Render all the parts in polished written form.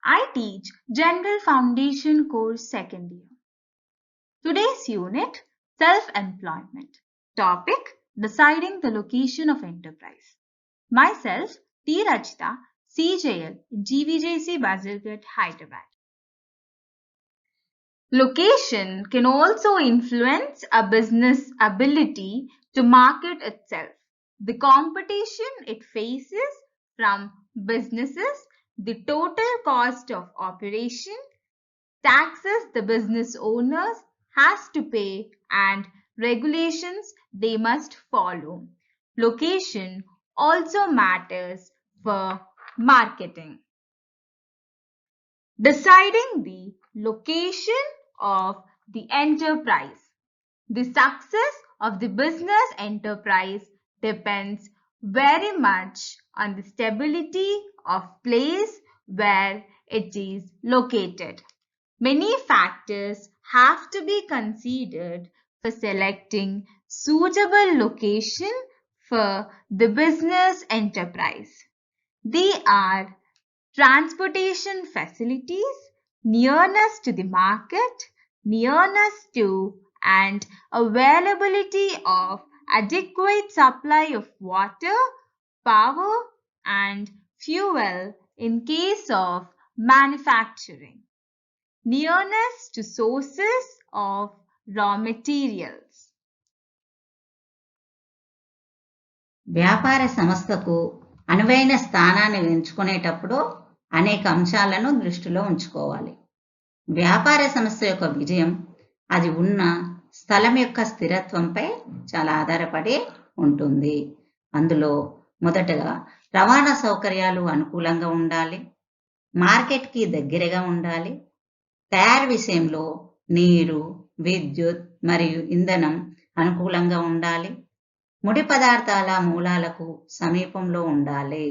I teach General Foundation course second year. Today's unit, self-employment. Topic, deciding the location of enterprise. Myself, T. Rachita, CJL, GVJC Bazilghat, Hyderabad. Location can also influence a business ability to market itself. The competition it faces from businesses, the total cost of operation, taxes the business owners has to pay, and regulations they must follow. Location also matters for marketing. Deciding the location of the enterprise. The success of the business enterprise depends very much on the stability of place where it is located. Many factors have to be considered for selecting suitable location for the business enterprise. They are transportation facilities, nearness to the market, nearness to and availability of adequate supply of water, power, and fuel in case of manufacturing, nearness to sources of raw materials. వ్యాపార సంస్థకు అనువైన స్థానాన్ని ఎంచుకునేటప్పుడు అనేక అంశాలను దృష్టిలో ఉంచుకోవాలి. వ్యాపార సంస్థ యొక్క విజయం అది ఉన్న స్థలం యొక్క స్థిరత్వంపై చాలా ఆధారపడి ఉంటుంది. అందులో మొదటగా రవాణా సౌకర్యాలు అనుకూలంగా ఉండాలి, మార్కెట్కి దగ్గరగా ఉండాలి, తయారు విషయంలో నీరు, విద్యుత్ మరియు ఇంధనం అనుకూలంగా ఉండాలి, ముడి పదార్థాల మూలాలకు సమీపంలో ఉండాలి.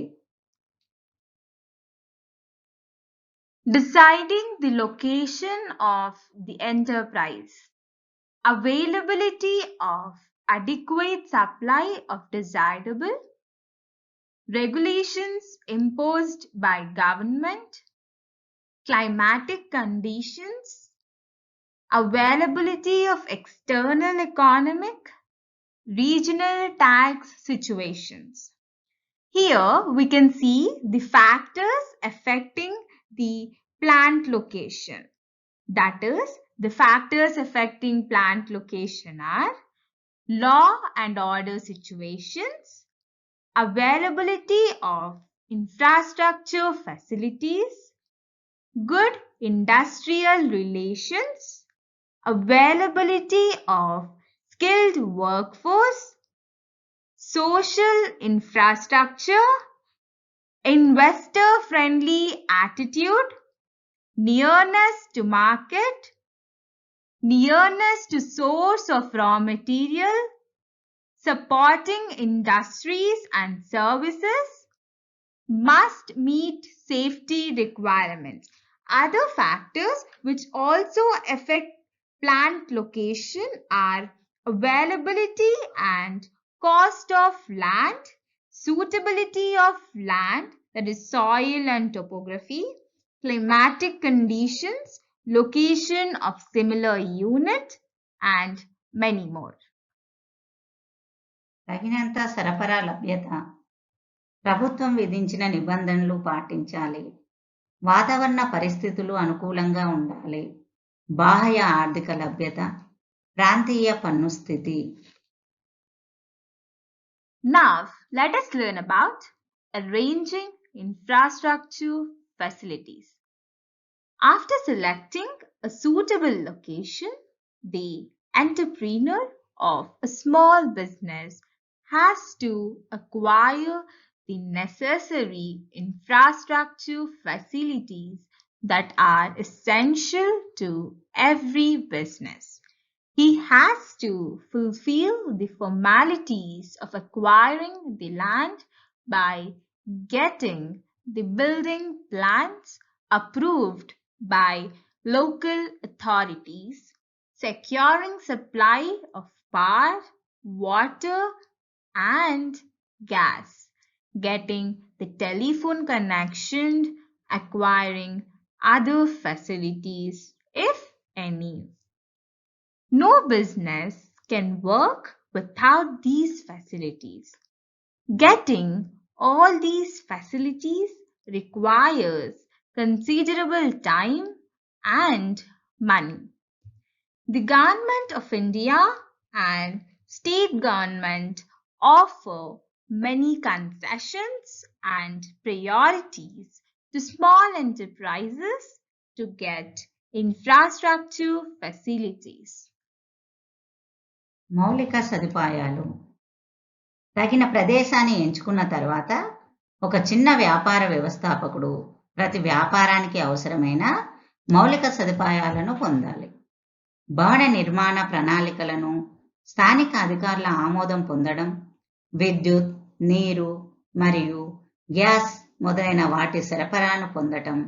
Deciding the location of the enterprise. Availability of adequate supply of desirable, regulations imposed by government, climatic conditions, availability of external economic, regional tax situations. Here we can see the factors affecting the plant location. That is, the factors affecting plant location are law and order situations, availability of infrastructure facilities, good industrial relations, availability of skilled workforce, social infrastructure, investor-friendly attitude, nearness to market, nearness to source of raw material, supporting industries and services, must meet safety requirements. Other factors which also affect plant location are availability and cost of land, suitability of land, that is soil and topography, climatic conditions, location of similar unit, and many more. తగినంత సరఫరా లభ్యత, ప్రభుత్వం విధించిన నిబంధనలు పాటించాలి, వాతావరణ పరిస్థితులు అనుకూలంగా ఉండాలి, బాహ్య ఆర్థిక లభ్యత, ప్రాంతీయ పన్ను స్థితి. Now, let us learn about arranging infrastructure facilities. After selecting a suitable location, the entrepreneur of a small business has to acquire the necessary infrastructure facilities that are essential to every business. He has to fulfill the formalities of acquiring the land by getting the building plans approved by local authorities, securing supply of power, water, and gas, getting the telephone connection, acquiring other facilities, if any. No business can work without these facilities. Getting all these facilities requires considerable time and money. The Government of India and state government offer many concessions and priorities to small enterprises to get infrastructure facilities. మౌలిక సదుపాయాలు తగిన ప్రదేశాన్ని ఎంచుకున్న తర్వాత ఒక చిన్న వ్యాపార వ్యవస్థాపకుడు ప్రతి వ్యాపారానికి అవసరమైన మౌలిక సదుపాయాలను పొందాలి. భవన నిర్మాణ ప్రణాళికలను స్థానిక అధికారుల ఆమోదం పొందడం, విద్యుత్, నీరు మరియు గ్యాస్ మొదలైన వాటి సరఫరాను పొందడం,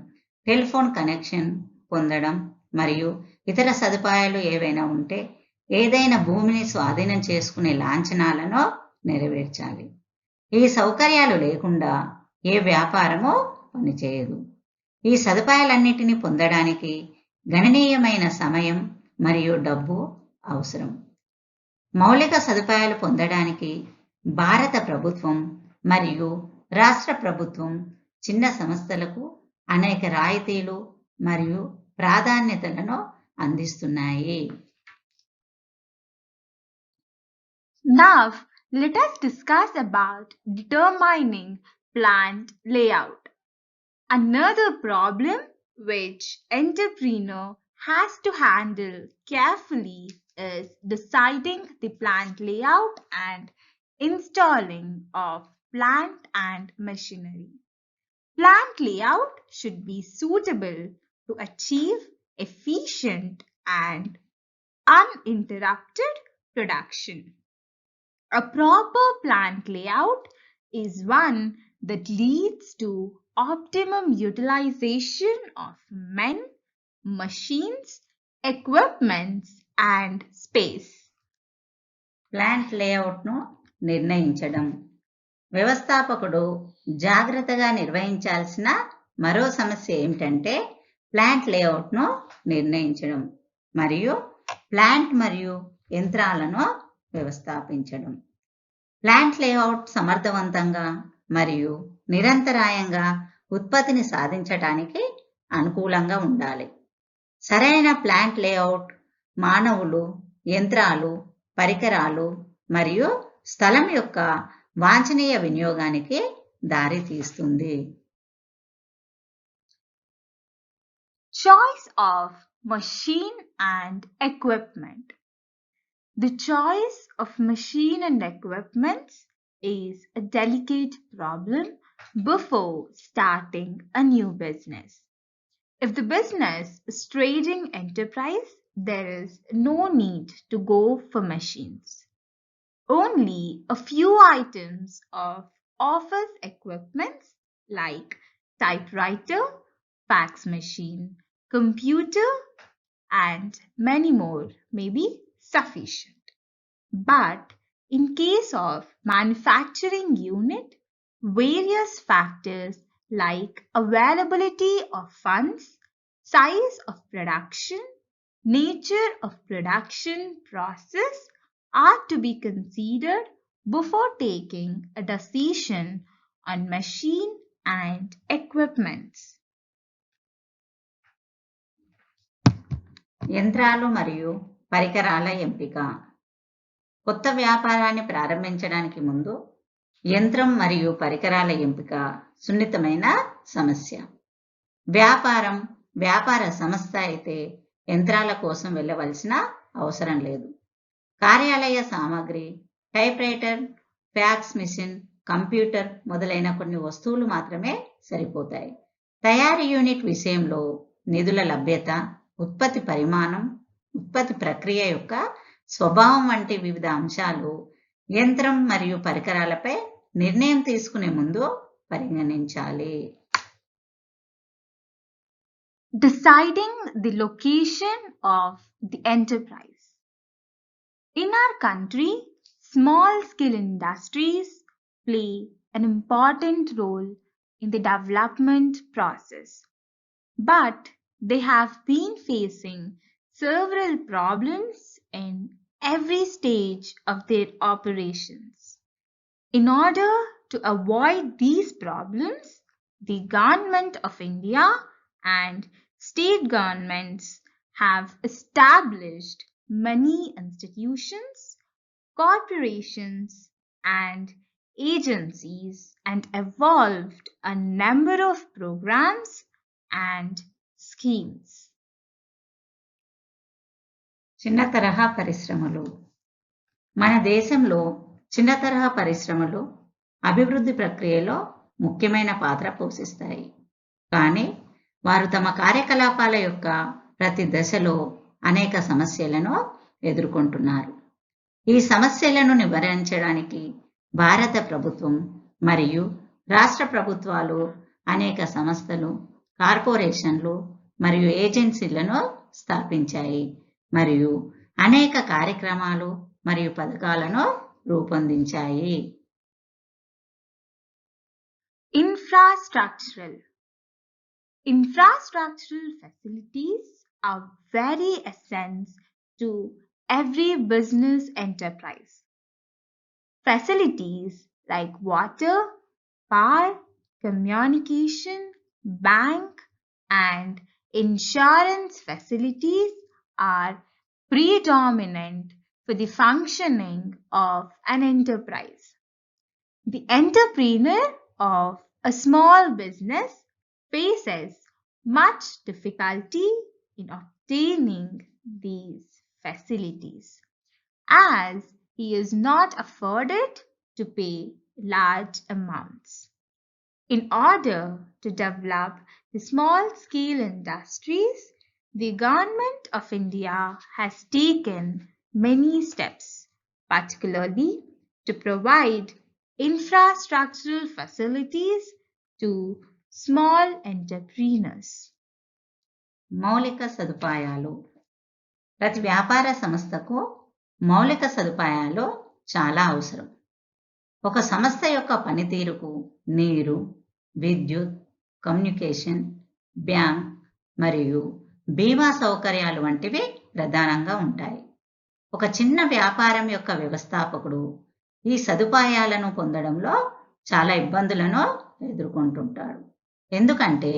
టెలిఫోన్ కనెక్షన్ పొందడం మరియు ఇతర సదుపాయాలు ఏవైనా ఉంటే ఏదైనా భూమిని స్వాధీనం చేసుకునే లాంఛనాలను నెరవేర్చాలి. ఈ సౌకర్యాలు లేకుండా ఏ వ్యాపారమో పనిచేయదు. ఈ సదుపాయాలన్నిటినీ పొందడానికి గణనీయమైన సమయం మరియు డబ్బు అవసరం. మౌలిక సదుపాయాలు పొందడానికి భారత ప్రభుత్వం మరియు రాష్ట్ర ప్రభుత్వం చిన్న సంస్థలకు అనేక రాయితీలు మరియు ప్రాధాన్యతలను అందిస్తున్నాయి. Now, let us discuss about determining plant layout. Another problem which entrepreneur has to handle carefully is deciding the plant layout and installing of plant and machinery. Plant layout should be suitable to achieve efficient and uninterrupted production. A proper plant layout is one that leads to optimum utilization of men, machines, equipments, and space. Plant లేఅవుట్ను నిర్ణయించడం వ్యవస్థాపకుడు జాగ్రత్తగా నిర్వహించాల్సిన మరో సమస్య ఏమిటంటే plant లేఅవుట్ను నిర్ణయించడం మరియు ప్లాంట్ మరియు యంత్రాలను వ్యవస్థాపించడం. ప్లాంట్ లేఅవుట్ సమర్థవంతంగా మరియు నిరంతరాయంగా ఉత్పత్తిని సాధించడానికి అనుకూలంగా ఉండాలి. సరైన ప్లాంట్ లేఅవుట్ మానవులు, యంత్రాలు, పరికరాలు మరియు స్థలం యొక్క వాంఛనీయ వినియోగానికి దారితీస్తుంది. Choice of machine and equipment. The choice of machine and equipment is a delicate problem before starting a new business. If the business is trading enterprise, there is no need to go for machines. Only a few items of office equipment like typewriter, fax machine, computer, and many more may be sufficient. But in case of manufacturing unit, various factors like availability of funds, size of production, nature of production process are to be considered before taking a decision on machine and equipments. యంత్రాలు మరియు పరికరాల ఎంపిక కొత్త వ్యాపారాన్ని ప్రారంభించడానికి ముందు యంత్రం మరియు పరికరాల ఎంపిక సున్నితమైన సమస్య. వ్యాపార సంస్థ అయితే యంత్రాల కోసం వెళ్ళవలసిన అవసరం లేదు. కార్యాలయ సామాగ్రి, టైప్రైటర్, ఫ్యాక్స్ మిషన్, కంప్యూటర్ మొదలైన కొన్ని వస్తువులు మాత్రమే సరిపోతాయి. తయారీ యూనిట్ విషయంలో నిధుల లభ్యత, ఉత్పత్తి పరిమాణం, ఉత్పత్తి ప్రక్రియ యొక్క స్వభావం వంటి వివిధ అంశాలు యంత్రం మరియు పరికరాలపై నిర్ణయం తీసుకునే ముందు పరిగణించాలి. Deciding the location of the enterprise. In our country, small-scale industries play an important role in the development process. but they have been facing several problems in every stage of their operations. In order to avoid these problems, the Government of India and state governments have established many institutions, corporations, and agencies and evolved a number of programs and schemes. చిన్న తరహా పరిశ్రమలు. మన దేశంలో చిన్న తరహా పరిశ్రమలు అభివృద్ధి ప్రక్రియలో ముఖ్యమైన పాత్ర పోషిస్తాయి. కానీ వారు తమ కార్యకలాపాల యొక్క ప్రతి దశలో అనేక సమస్యలను ఎదుర్కొంటున్నారు. ఈ సమస్యలను నివారించడానికి భారత ప్రభుత్వం మరియు రాష్ట్ర ప్రభుత్వాలు అనేక సంస్థలు, కార్పొరేషన్లు మరియు ఏజెన్సీలను స్థాపించాయి మరియు అనేక కార్యక్రమాలు మరియు పథకాలను రూపొందించాయి. Infrastructural facilities are very essential to every business enterprise. Facilities like water, power, communication, bank, and insurance facilities are predominant for the functioning of an enterprise. The entrepreneur of a small business faces much difficulty in obtaining these facilities, as he is not afforded to pay large amounts. In order to develop the small-scale industries, the Government of India has taken many steps, particularly to provide infrastructural facilities to small entrepreneurs. మౌలిక సదుపాయాలు. ప్రతి వ్యాపార సంస్థకు మౌలిక సదుపాయాలు చాలా అవసరం. ఒక సంస్థ యొక్క పనితీరుకు నీరు, విద్యుత్, కమ్యూనికేషన్, బ్యాంక్ మరియు బీమా సౌకర్యాలు వంటివి ప్రధానంగా ఉంటాయి. ఒక చిన్న వ్యాపారం యొక్క వ్యవస్థాపకుడు ఈ సదుపాయాలను పొందడంలో చాలా ఇబ్బందులను ఎదుర్కొంటుంటాడు. ఎందుకంటే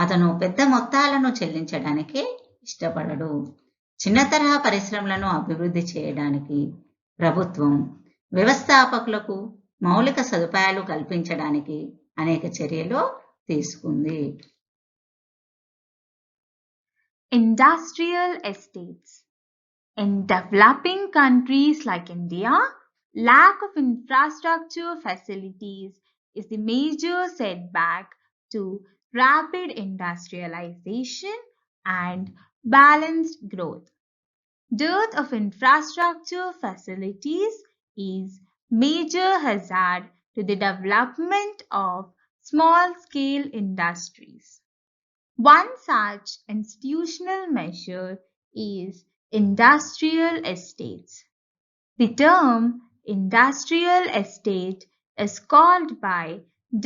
అతను పెద్ద మొత్తాలను చెల్లించడానికి ఇష్టపడడు. చిన్న తరహా పరిశ్రమలను అభివృద్ధి చేయడానికి ప్రభుత్వం వ్యవస్థాపకులకు మౌలిక సదుపాయాలు కల్పించడానికి అనేక చర్యలు తీసుకుంది. Industrial estates. In developing countries like India, lack of infrastructure facilities is the major setback to rapid industrialization and balanced growth. Dearth of infrastructure facilities is major hazard to the development of small-scale industries. One such institutional measure is industrial estates. The term industrial estate is called by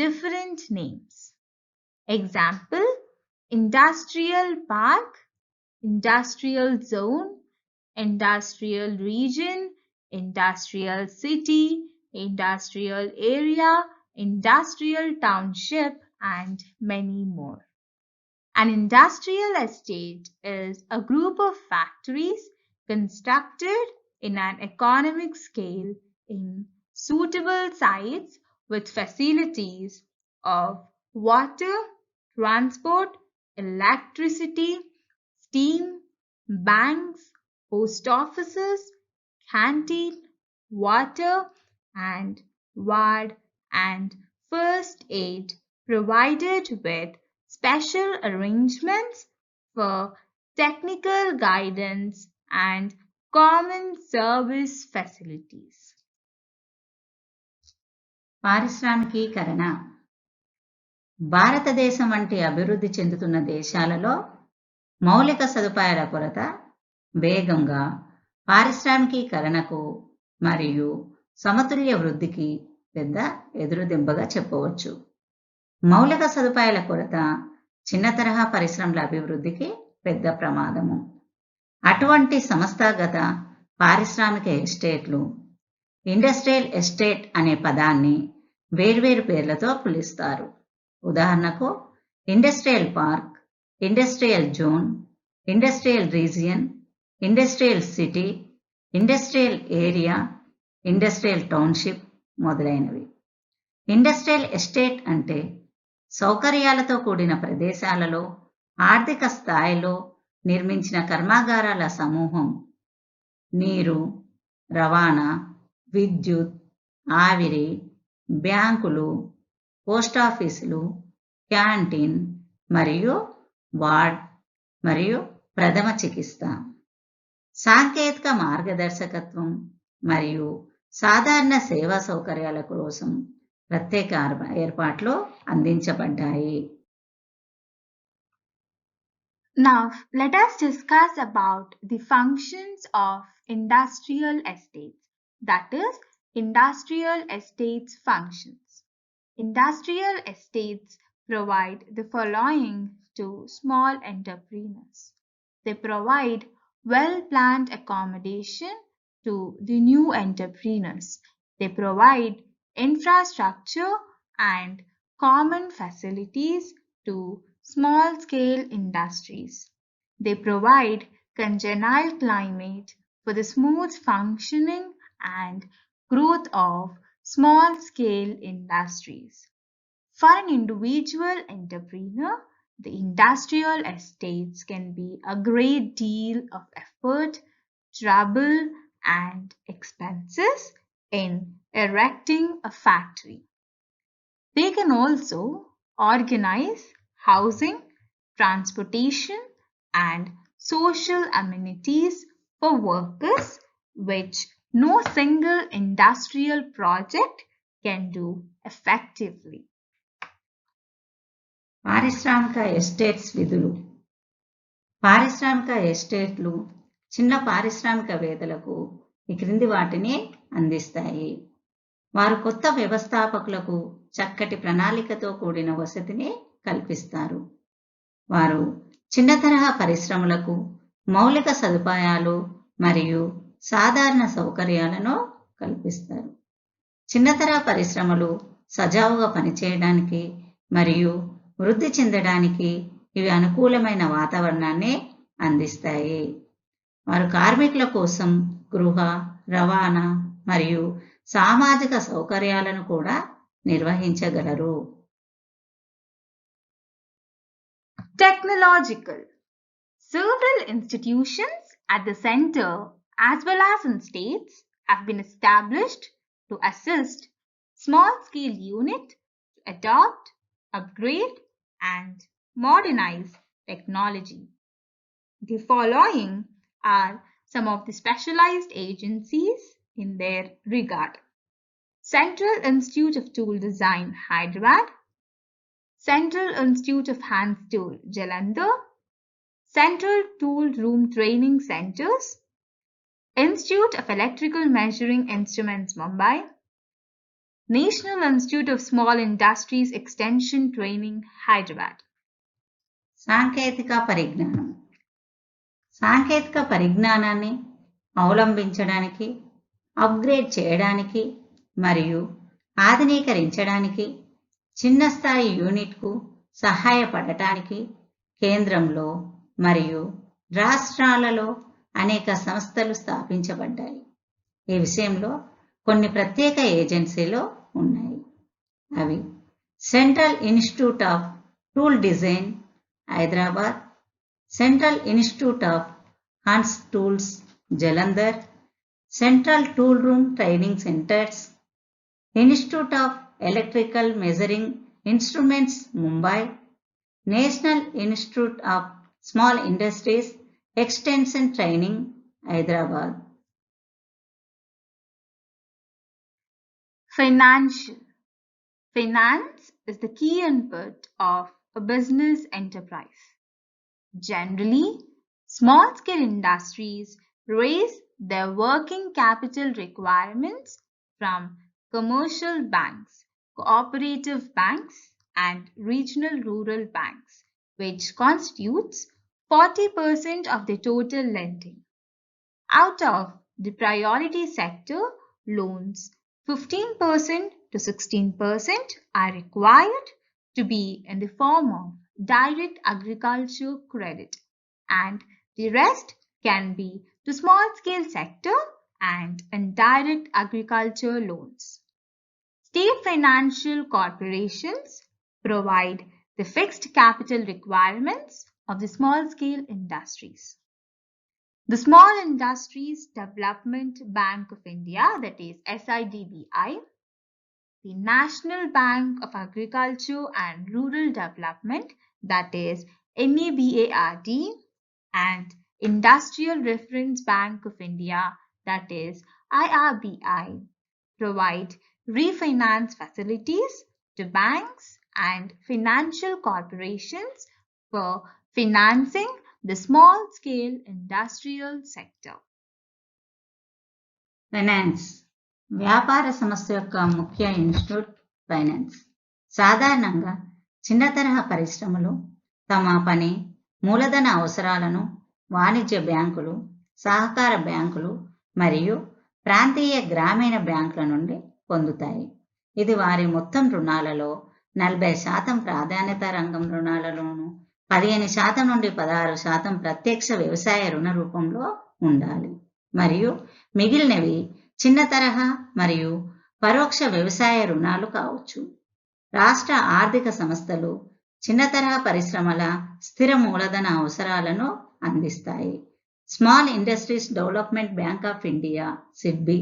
different names. Example: industrial park, industrial zone, industrial region, industrial city, industrial area, industrial township, and many more. An industrial estate is a group of factories constructed in an economic scale in suitable sites with facilities of water, transport, electricity, steam, banks, post offices, canteen, water, and ward and first aid, provided with special arrangements for technical guidance and common service facilities. పారిశ్రామికీకరణ. భారతదేశం వంటి అభివృద్ధి చెందుతున్న దేశాలలో మౌలిక సదుపాయాల కొరత వేగంగా పారిశ్రామికీకరణకు మరియు సమతుల్య వృద్ధికి పెద్ద ఎదురుదెబ్బగా చెప్పవచ్చు. మౌలిక సదుపాయాల కొరత చిన్న తరహా పరిశ్రమల అభివృద్ధికి పెద్ద ప్రమాదము. అటువంటి సంస్థాగత పారిశ్రామిక ఎస్టేట్లు ఇండస్ట్రియల్ ఎస్టేట్ అనే పదాన్ని వేర్వేరు పేర్లతో పిలుస్తారు. ఉదాహరణకు industrial park, industrial zone, industrial region, industrial city, industrial area, industrial township మొదలైనవి. ఇండస్ట్రియల్ ఎస్టేట్ అంటే సౌకర్యాలతో కూడిన ప్రదేశాలలో ఆర్థిక స్థాయిలో నిర్మించిన కర్మాగారాల సమూహం. నీరు, రవాణా, విద్యుత్, ఆవిరి, బ్యాంకులు, పోస్టాఫీసులు, క్యాంటీన్ మరియు వార్డ్ మరియు ప్రథమ చికిత్స, సాంకేతిక మార్గదర్శకత్వం మరియు సాధారణ సేవా సౌకర్యాల కోసం ప్రత్యేక ఏర్పాట్లు అందించబడ్డాయి. Now, let us discuss about the functions of industrial estates, that is, industrial estates functions. Industrial estates provide the following to small entrepreneurs. They provide well-planned accommodation to the new entrepreneurs. They provide infrastructure and common facilities to small-scale industries. They provide congenial climate for the smooth functioning and growth of small-scale industries. For an individual entrepreneur, the industrial estates can be a great deal of effort, trouble, and expenses in erecting a factory. They can also organize housing, transportation, and social amenities for workers, which no single industrial project can do effectively. పారిశ్రామిక estates విధులు. పారిశ్రామిక ఎస్టేట్లు చిన్న పారిశ్రామికవేత్తలకు ఈ క్రింది వాటిని అందిస్తాయి. వారు కొత్త వ్యవస్థాపకులకు చక్కటి ప్రణాళికతో కూడిన వసతిని కల్పిస్తారు. వారు చిన్న తరహా పరిశ్రమలకు మౌలిక సదుపాయాలు మరియు సాధారణ సౌకర్యాలను కల్పిస్తారు. చిన్న తరహా పరిశ్రమలు సజావుగా పనిచేయడానికి మరియు వృద్ధి చెందడానికి ఇవి అనుకూలమైన వాతావరణాన్ని అందిస్తాయి. వారు కార్మికుల కోసం గృహ, రవాణా మరియు సామాజిక సౌకర్యాలను కూడా నిర్వహించగలరు. Technological. Several institutions at the center as well as in states have been established to assist small-scale units to adopt, upgrade, and modernize technology. The following are some of the specialized agencies in their regard. Central Institute of Tool Design, Hyderabad, Central Institute of Hand Tool, Jalandhar, Central Tool Room Training Centers, Institute of Electrical Measuring Instruments, Mumbai, National Institute of Small Industries Extension Training, Hyderabad. సాంకేతిక పరిజ్ఞానం. సాంకేతిక పరిజ్ఞానాన్ని అవలంబించడానికి, upgrade చేయడానికి మరియు ఆధునీకరించడానికి చిన్న స్థాయి యూనిట్కు సహాయపడటానికి కేంద్రంలో మరియు రాష్ట్రాలలో అనేక సంస్థలు స్థాపించబడ్డాయి. ఈ విషయంలో కొన్ని ప్రత్యేక ఏజెన్సీలు ఉన్నాయి. అవి central institute of tool design, Hyderabad, central institute of hands tools, Jalandhar, central tool room training centres, institute of electrical measuring instruments, Mumbai, national institute of small industries extension training, Hyderabad. Financial. Finance is the key input of a business enterprise. Generally, small-scale industries raise their working capital requirements from commercial banks, cooperative banks, and regional rural banks which constitutes 40% of the total lending. Out of the priority sector, loans 15% to 16% are required to be in the form of direct agriculture credit, and the rest can be to small scale sector and indirect agriculture loans. State financial corporations provide the fixed capital requirements of the small scale industries. The Small Industries Development Bank of India, that is SIDBI, the National Bank of Agriculture and Rural Development, that is NABARD, and Industrial Reference Bank of India, that is IRBI, provide refinance facilities to banks and financial corporations for financing the small-scale industrial sector. Finance వ్యాపార సంస్థ యొక్క ముఖ్య institute finance. సాధారణంగా చిన్న తరహా పరిశ్రమలు తమ పని మూలధన అవసరాలను వాణిజ్య బ్యాంకులు, సహకార బ్యాంకులు మరియు ప్రాంతీయ గ్రామీణ బ్యాంకుల నుండి పొందుతాయి. ఇది వారి మొత్తం రుణాలలో 40% ప్రాధాన్యత రంగం రుణాలలోనూ 15% నుండి 16% ప్రత్యక్ష వ్యవసాయ రుణ రూపంలో ఉండాలి మరియు మిగిలినవి చిన్న తరహా మరియు పరోక్ష వ్యవసాయ రుణాలు కావచ్చు. రాష్ట్ర ఆర్థిక సంస్థలు చిన్న తరహా పరిశ్రమల స్థిర మూలధన అవసరాలను అందిస్తాయి. Small industries development bank of India SIDBI,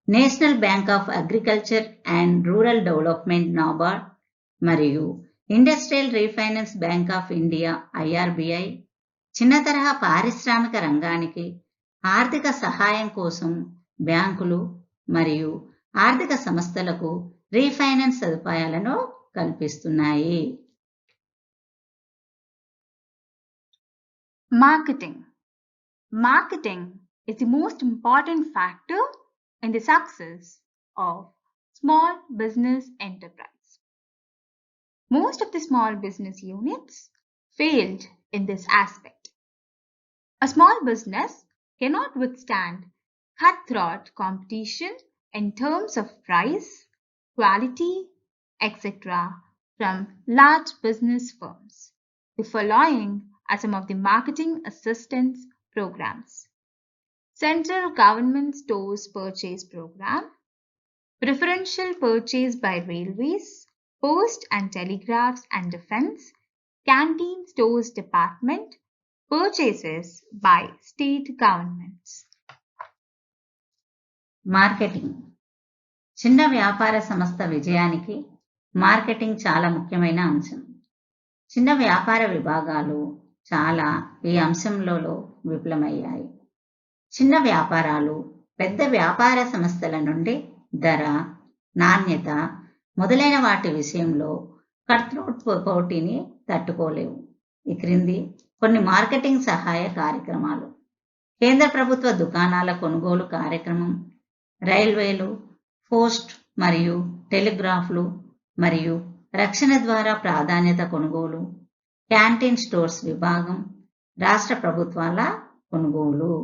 national bank of agriculture and rural development NABARD మరియు industrial refinance bank of India IRBI చిన్న తరహా పారిశ్రామిక రంగానికి ఆర్థిక సహాయం కోసం బ్యాంకులు మరియు ఆర్థిక సంస్థలకు రీఫైనాన్స్ సదుపాయాలను కల్పిస్తున్నాయి. Marketing is the most important factor in the success of small business enterprise. Most of the small business units failed in this aspect. A small business cannot withstand cutthroat competition in terms of price, quality, etc. from large business firms. The following are some of the marketing assistance programs: Central Government Stores Purchase Program, Preferential Purchase by Railways, Post and Telegraphs and Defense, Canteen Stores Department, Purchases by State Governments. Marketing. చిన్న వ్యాపార సంస్థ విజయానికి marketing చాలా ముఖ్యమైన అంశం. చిన్న వ్యాపార విభాగాలు చాలా ఈ అంశంలో విఫలమయ్యాయి. చిన్న వ్యాపారాలు పెద్ద వ్యాపార సంస్థల నుండి ధర, నాణ్యత మొదలైన వాటి విషయంలో కట్థ్రోట్ పోటీని తట్టుకోలేవు. ఈ క్రింది కొన్ని మార్కెటింగ్ సహాయ కార్యక్రమాలు: కేంద్ర ప్రభుత్వ దుకాణాల కొనుగోలు కార్యక్రమం, రైల్వేలు, పోస్ట్ మరియు టెలిగ్రాఫ్లు మరియు రక్షణ ద్వారా ప్రాధాన్యత కొనుగోలు, క్యాంటీన్ స్టోర్స్ విభాగం, రాష్ట్ర ప్రభుత్వాల కొనుగోలు.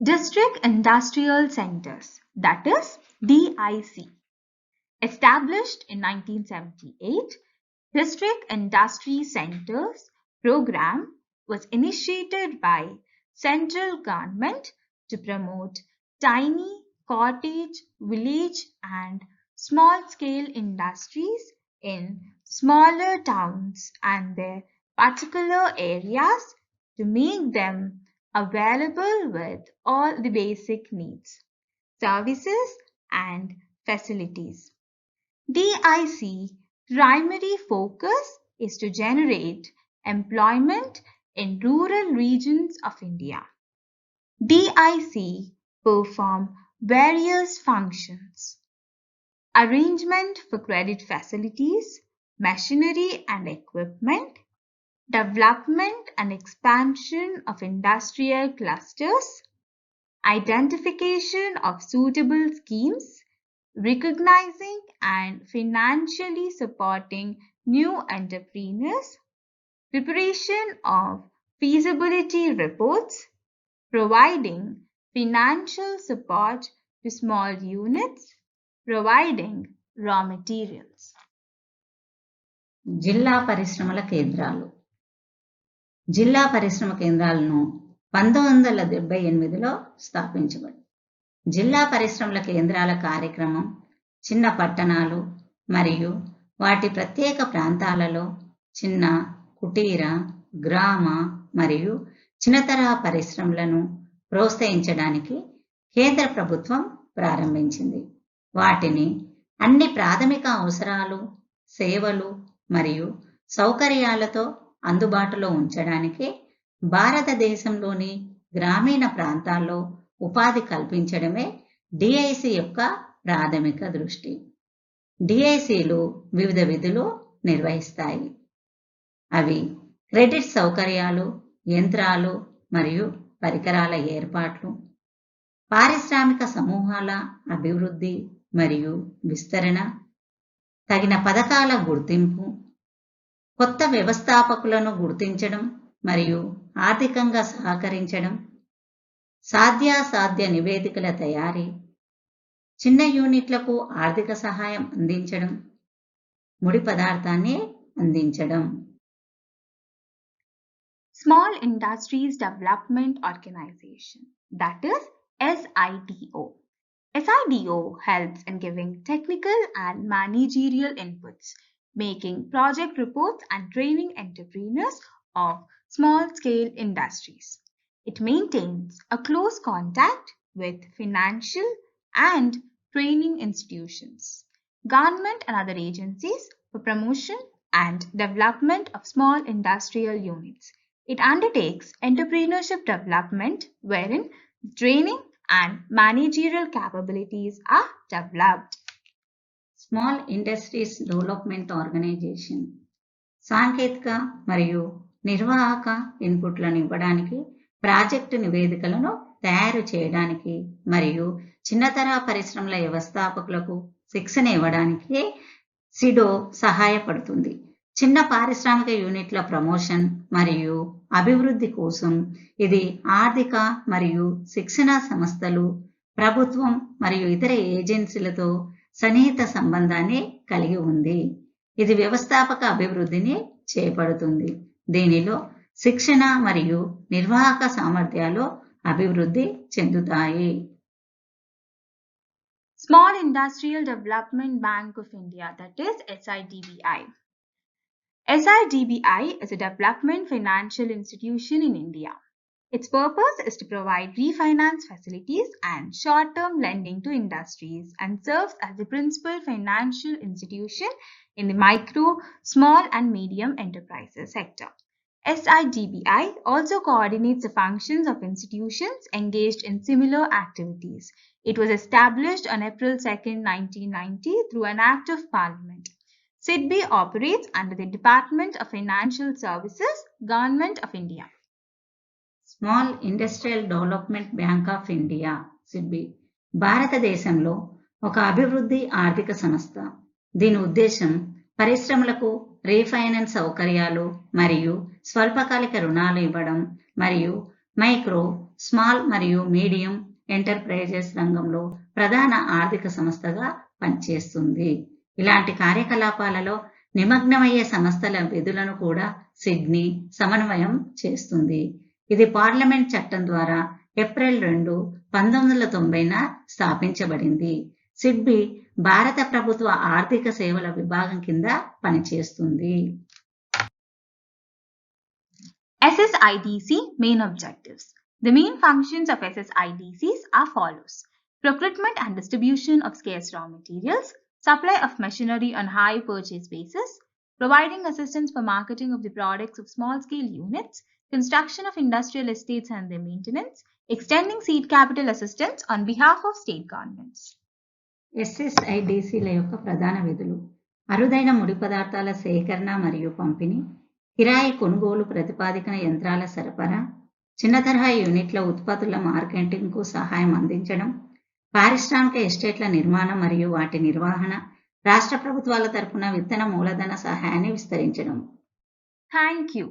District Industrial Centers, that is DIC. Established in 1978, District Industry Centers program was initiated by central government to promote tiny cottage, village and small-scale industries in smaller towns and their particular areas to make them available with all the basic needs, services and facilities. DIC primary focus is to generate employment in rural regions of India. DIC perform various functions: arrangement for credit facilities, machinery and equipment, development and expansion of industrial clusters, identification of suitable schemes recognizing and financially supporting new entrepreneurs, preparation of feasibility reports, providing financial support to small units, providing raw materials. జిల్లా పరిశ్రమల కేంద్రాలు. జిల్లా పరిశ్రమ కేంద్రాలను 1978లో స్థాపించబడి జిల్లా పరిశ్రమల కేంద్రాల కార్యక్రమం చిన్న పట్టణాలు మరియు వాటి ప్రత్యేక ప్రాంతాలలో చిన్న కుటీర, గ్రామ మరియు చిన్నతరహా పరిశ్రమలను ప్రోత్సహించడానికి కేంద్ర ప్రభుత్వం ప్రారంభించింది. వాటిని అన్ని ప్రాథమిక అవసరాలు, సేవలు మరియు సౌకర్యాలతో అందుబాటులో ఉంచడానికి భారతదేశంలోని గ్రామీణ ప్రాంతాల్లో ఉపాధి కల్పించడమే డిఐసి యొక్క ప్రాథమిక దృష్టి. డిఐసిలు వివిధ విధులు నిర్వహిస్తాయి. అవి క్రెడిట్ సౌకర్యాలు, యంత్రాలు మరియు పరికరాల ఏర్పాట్లు, పారిశ్రామిక సమూహాల అభివృద్ధి మరియు విస్తరణ, తగిన పథకాల గుర్తింపు, కొత్త వ్యవస్థాపకులను గుర్తించడం మరియు ఆర్థికంగా సహకరించడం, సాధ్యాసాధ్య నివేదికల తయారీ, చిన్న యూనిట్లకు ఆర్థిక సహాయం అందించడం, ముడి పదార్థాన్ని అందించడం. Small Industries Development Organization, that is SIDO. SIDO helps in giving technical and managerial inputs, making project reports and training entrepreneurs of small-scale industries. It maintains a close contact with financial and training institutions, government and other agencies for promotion and development of small industrial units. It undertakes entrepreneurship development wherein training and managerial capabilities are developed. Small industries development organisation సాంకేతిక మరియు నిర్వాహక ఇన్పుట్లను ఇవ్వడానికి, project నివేదికలను తయారు చేయడానికి మరియు చిన్నతరహా పరిశ్రమల వ్యవస్థాపకులకు శిక్షణ ఇవ్వడానికి సిడో సహాయపడుతుంది. చిన్న పారిశ్రామిక యూనిట్ల ప్రమోషన్ మరియు అభివృద్ధి కోసం ఇది ఆర్థిక మరియు శిక్షణా సంస్థలు, ప్రభుత్వం మరియు ఇతర ఏజెన్సీలతో సన్నిహిత సంబంధాన్ని కలిగి ఉంది. ఇది వ్యవస్థాపక అభివృద్ధిని చేపడుతుంది. దీనిలో శిక్షణ మరియు నిర్వాహక సామర్థ్యాలు అభివృద్ధి చెందుతాయి. Small Industrial Development Bank of India, that is SIDBI. SIDBI is a development financial institution in India. Its purpose is to provide refinance facilities and short-term lending to industries and serves as the principal financial institution in the micro, small and medium enterprises sector. SIDBI also coordinates the functions of institutions engaged in similar activities. It was established on April 2, 1990 through an Act of Parliament. SIDBI operates under the Department of Financial Services, Government of India. Small industrial development bank of India SIDBI భారతదేశంలో ఒక అభివృద్ధి ఆర్థిక సంస్థ. దీని ఉద్దేశం పరిశ్రమలకు refinance సౌకర్యాలు మరియు స్వల్పకాలిక రుణాలు ఇవ్వడం మరియు మైక్రో, స్మాల్ మరియు మీడియం ఎంటర్ప్రైజెస్ రంగంలో ప్రధాన ఆర్థిక సంస్థగా పనిచేస్తుంది. ఇలాంటి కార్యకలాపాలలో నిమగ్నమయ్యే సంస్థల విధులను కూడా సిడ్నీ సమన్వయం చేస్తుంది. ఇది పార్లమెంట్ చట్టం ద్వారా ఏప్రిల్ 2, 1990 స్థాపించబడింది. సిడ్బి భారత ప్రభుత్వ ఆర్థిక సేవల విభాగం కింద పనిచేస్తుంది. SSIDC main objectives. The main functions of SSIDCs are follows: procurement and distribution of scarce raw materials, supply of machinery on high purchase basis, providing assistance for marketing of the products of small-scale units, construction of industrial estates and their maintenance, extending seed capital assistance on behalf of state governments. ఎస్ఎస్ఐడిసిల యొక్క ప్రధాన విధులు: అరుదైన ముడి పదార్థాల సేకరణ మరియు పంపిణీ, కిరాయి కొనుగోలు, ప్రతిపాదికన యంత్రాల సరఫరా, చిన్న తరహా యూనిట్ల ఉత్పత్తుల మార్కెటింగ్కు సహాయం అందించడం, పారిశ్రామిక ఎస్టేట్ల నిర్మాణం మరియు వాటి నిర్వహణ, రాష్ట్ర ప్రభుత్వాల తరపున విత్తన మూలధన సహాయాన్ని విస్తరించడం. Thank you.